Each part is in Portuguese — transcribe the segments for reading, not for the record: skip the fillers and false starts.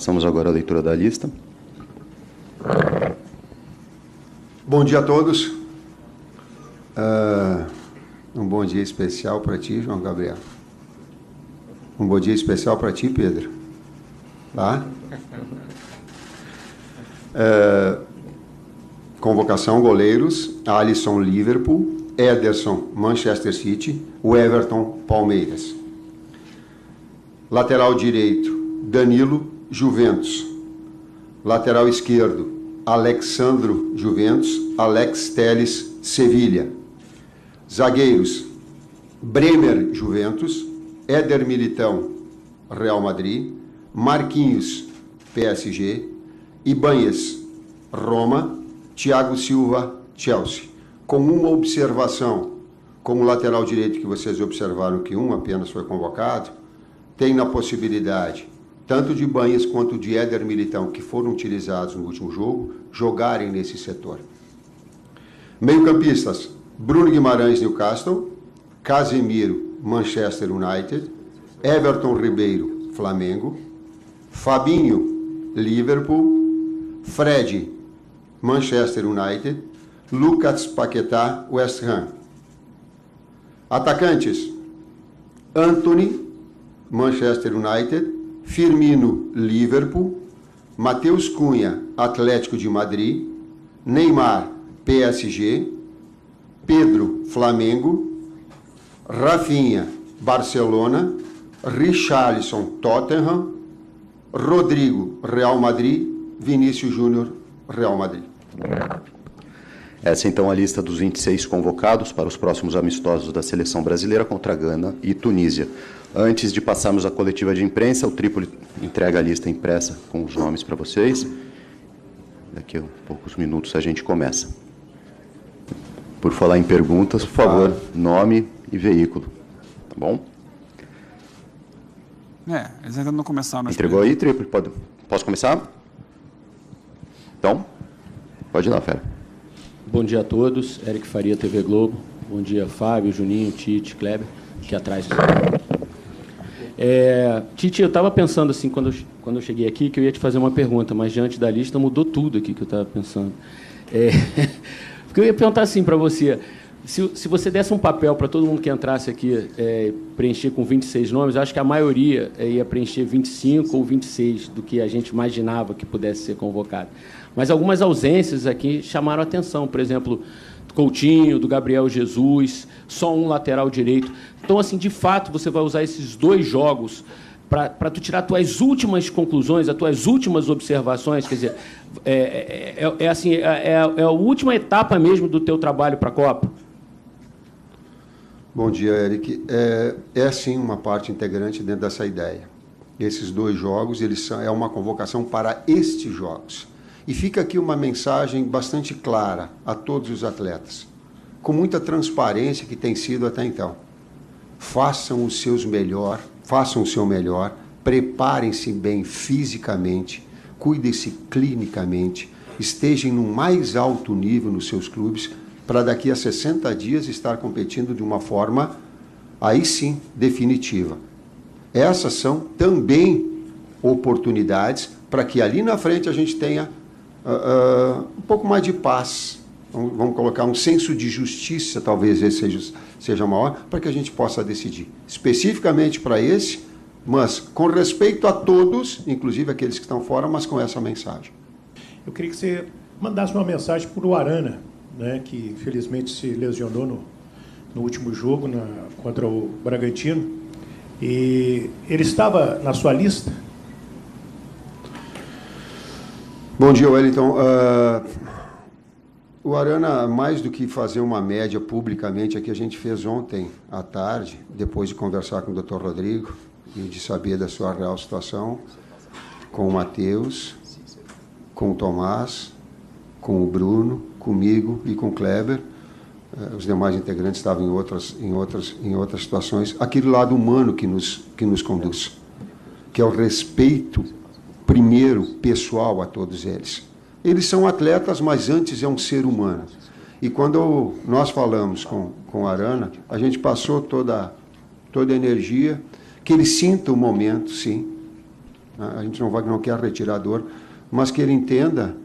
Passamos agora à leitura da lista. Bom dia a todos. Um bom dia especial para ti, João Gabriel. Um bom dia especial para ti, Pedro. Tá? Convocação: goleiros: Alisson, Liverpool; Ederson, Manchester City; o Everton, Palmeiras. Lateral direito: Danilo, Juventus. Lateral esquerdo: Alexandro, Juventus; Alex Telles, Sevilha. Zagueiros: Bremer, Juventus; Éder Militão, Real Madrid; Marquinhos, PSG; Ibanez, Roma; Thiago Silva, Chelsea. Com uma observação: como lateral direito, que vocês observaram que um apenas foi convocado, tem na possibilidade, tanto de Ibanez quanto de Éder Militão, que foram utilizados no último jogo, jogarem nesse setor. Meio-campistas: Bruno Guimarães, Newcastle; Casemiro, Manchester United; Everton Ribeiro, Flamengo; Fabinho, Liverpool; Fred, Manchester United; Lucas Paquetá, West Ham. Atacantes: Antony, Manchester United; Firmino, Liverpool; Matheus Cunha, Atlético de Madrid; Neymar, PSG; Pedro, Flamengo; Rafinha, Barcelona; Richarlison, Tottenham; Rodrigo, Real Madrid; Vinícius Júnior, Real Madrid. Essa, então, a lista dos 26 convocados para os próximos amistosos da Seleção Brasileira contra Gana e Tunísia. Antes de passarmos à coletiva de imprensa, o Trípoli entrega a lista impressa com os nomes para vocês. Daqui a poucos minutos a gente começa. Por falar em perguntas, por favor, nome e veículo. Tá bom? Eles ainda não começaram. Entregou aí, Trípoli? Posso começar? Então, pode ir lá, fera. Bom dia a todos. Eric Faria, TV Globo. Bom dia, Fábio, Juninho, Tite, Kleber, aqui atrás. Tite, eu estava pensando assim, quando eu cheguei aqui, que eu ia te fazer uma pergunta, mas diante da lista mudou tudo aqui que eu estava pensando. Porque eu ia perguntar assim para você, se você desse um papel para todo mundo que entrasse aqui, preencher com 26 nomes, eu acho que a maioria ia preencher 25 ou 26 do que a gente imaginava que pudesse ser convocado. Mas algumas ausências aqui chamaram a atenção, por exemplo, do Coutinho, do Gabriel Jesus, só um lateral direito. Então, assim, de fato, você vai usar esses 2 jogos para tu tirar as tuas últimas conclusões, as tuas últimas observações, quer dizer, é a última etapa mesmo do teu trabalho para a Copa? Bom dia, Eric. Sim, uma parte integrante dentro dessa ideia. Esses 2 jogos, é uma convocação para estes jogos. E fica aqui uma mensagem bastante clara a todos os atletas, com muita transparência que tem sido até então. Façam o seu melhor, preparem-se bem fisicamente, cuidem-se clinicamente, estejam no mais alto nível nos seus clubes, para daqui a 60 dias estar competindo de uma forma, aí sim, definitiva. Essas são também oportunidades para que ali na frente a gente tenha um pouco mais de paz, vamos colocar um senso de justiça, talvez esse seja maior, para que a gente possa decidir especificamente para esse, mas com respeito a todos, inclusive aqueles que estão fora, mas com essa mensagem. Eu queria que você mandasse uma mensagem para o Arana, né, que infelizmente se lesionou no último jogo contra o Bragantino, e ele estava na sua lista? Bom dia, Wellington. O Arana, mais do que fazer uma média publicamente, é que a gente fez ontem à tarde, depois de conversar com o Dr. Rodrigo e de saber da sua real situação, com o Matheus, com o Tomás, com o Bruno, comigo e com o Kleber. Os demais integrantes estavam em outras situações. Aquele lado humano que nos conduz, que é o respeito primeiro pessoal a todos eles. Eles são atletas, mas antes é um ser humano. E quando nós falamos com o Arana, a gente passou toda a energia, que ele sinta o momento, sim, A gente não quer retirador, mas que ele entenda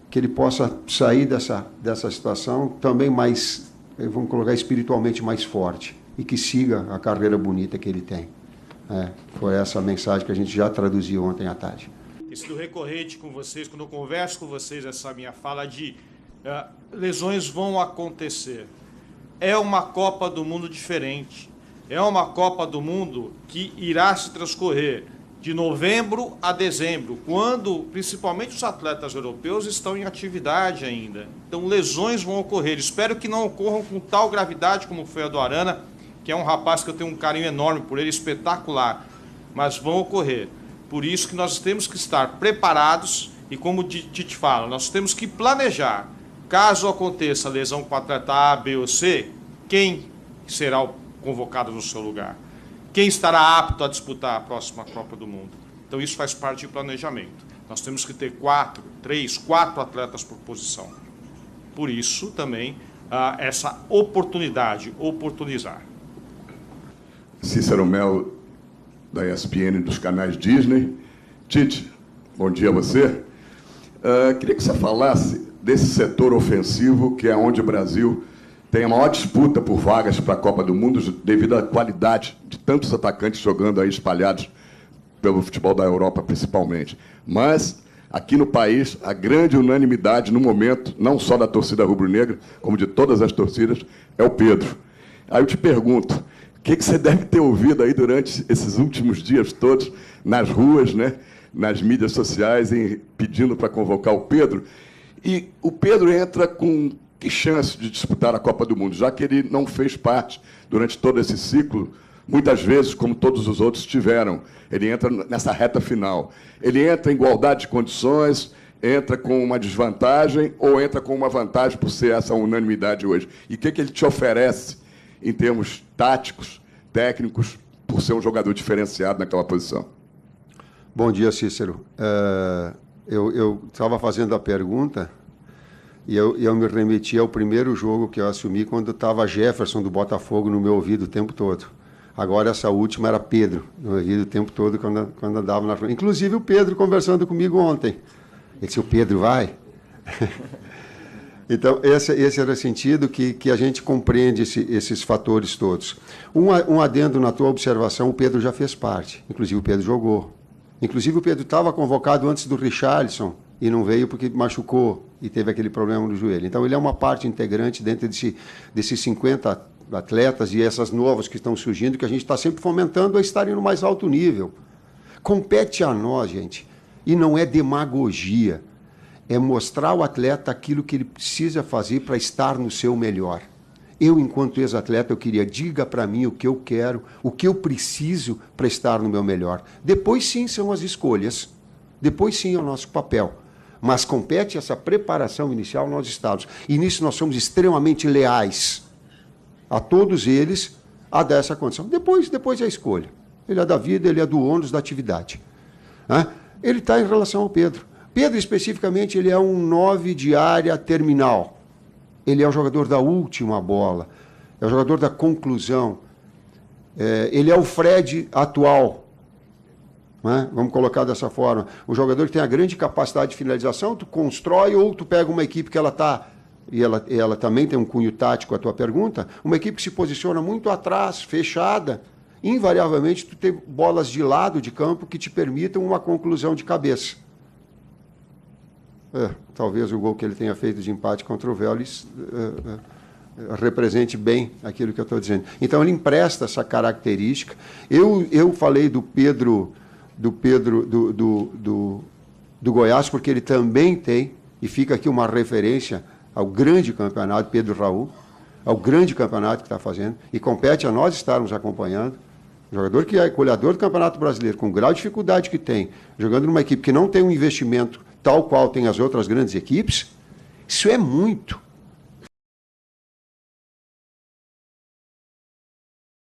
que ele possa sair dessa situação também mais, vamos colocar, espiritualmente mais forte e que siga a carreira bonita que ele tem. Foi essa a mensagem que a gente já traduziu ontem à tarde. Tem sido recorrente com vocês, quando eu converso com vocês, essa minha fala de lesões vão acontecer. É uma Copa do Mundo diferente. É uma Copa do Mundo que irá se transcorrer de novembro a dezembro, quando principalmente os atletas europeus estão em atividade ainda. Então lesões vão ocorrer. Espero que não ocorram com tal gravidade como foi a do Arana, que é um rapaz que eu tenho um carinho enorme por ele, espetacular, mas vão ocorrer. Por isso que nós temos que estar preparados e, como o Tite fala, nós temos que planejar. Caso aconteça lesão com o atleta A, B ou C, quem será convocado no seu lugar? Quem estará apto a disputar a próxima Copa do Mundo? Então isso faz parte do planejamento. Nós temos que ter 4 atletas por posição. Por isso também essa oportunidade, oportunizar. Cícero Melo, da ESPN, dos canais Disney. Tite, bom dia a você. Queria que você falasse desse setor ofensivo, que é onde o Brasil tem a maior disputa por vagas para a Copa do Mundo, devido à qualidade de tantos atacantes jogando aí espalhados pelo futebol da Europa, principalmente. Mas, aqui no país, a grande unanimidade, no momento, não só da torcida rubro-negra, como de todas as torcidas, é o Pedro. Aí eu te pergunto, o que você deve ter ouvido aí durante esses últimos dias todos, nas ruas, né, nas mídias sociais, pedindo para convocar o Pedro? E o Pedro entra com que chance de disputar a Copa do Mundo, já que ele não fez parte durante todo esse ciclo, muitas vezes, como todos os outros tiveram. Ele entra nessa reta final. Ele entra em igualdade de condições, entra com uma desvantagem ou entra com uma vantagem por ser essa unanimidade hoje? E o que ele te oferece em termos táticos, técnicos, por ser um jogador diferenciado naquela posição? Bom dia, Cícero. Eu estava fazendo a pergunta e eu me remeti ao primeiro jogo que eu assumi quando estava Jefferson do Botafogo no meu ouvido o tempo todo. Agora essa última era Pedro, no ouvido o tempo todo quando andava na frente. Inclusive o Pedro conversando comigo ontem. Ele disse, o Pedro vai? Então, esse era o sentido que a gente compreende esses fatores todos. Um adendo na tua observação, o Pedro já fez parte. Inclusive o Pedro jogou. Inclusive o Pedro estava convocado antes do Richarlison e não veio porque machucou e teve aquele problema no joelho. Então ele é uma parte integrante dentro desses 50 atletas e essas novas que estão surgindo, que a gente está sempre fomentando a estarem no mais alto nível. Compete a nós, gente, e não é demagogia, é mostrar ao atleta aquilo que ele precisa fazer para estar no seu melhor. Eu, enquanto ex-atleta, eu queria, diga para mim o que eu quero, o que eu preciso para estar no meu melhor. Depois sim são as escolhas, depois sim é o nosso papel. Mas compete essa preparação inicial nós estamos. E nisso nós somos extremamente leais a todos eles a dar essa condição. Depois é a escolha. Ele é da vida, ele é do ônus da atividade. Ele está em relação ao Pedro. Pedro, especificamente, ele é um 9 de área terminal. Ele é o jogador da última bola, é o jogador da conclusão. Ele é o Fred atual. Vamos colocar dessa forma. O jogador que tem a grande capacidade de finalização, tu constrói ou tu pega uma equipe que ela está, e ela também tem um cunho tático, a tua pergunta, uma equipe que se posiciona muito atrás, fechada, invariavelmente tu tem bolas de lado de campo que te permitam uma conclusão de cabeça. Talvez o gol que ele tenha feito de empate contra o Vélez represente bem aquilo que eu estou dizendo. Então ele empresta essa característica. Eu falei do Pedro do Goiás, porque ele também tem, e fica aqui uma referência ao grande campeonato, Pedro Raul, ao grande campeonato que está fazendo, e compete a nós estarmos acompanhando. Um jogador que é goleador do Campeonato Brasileiro, com o grau de dificuldade que tem, jogando numa equipe que não tem um investimento tal qual tem as outras grandes equipes, isso é muito.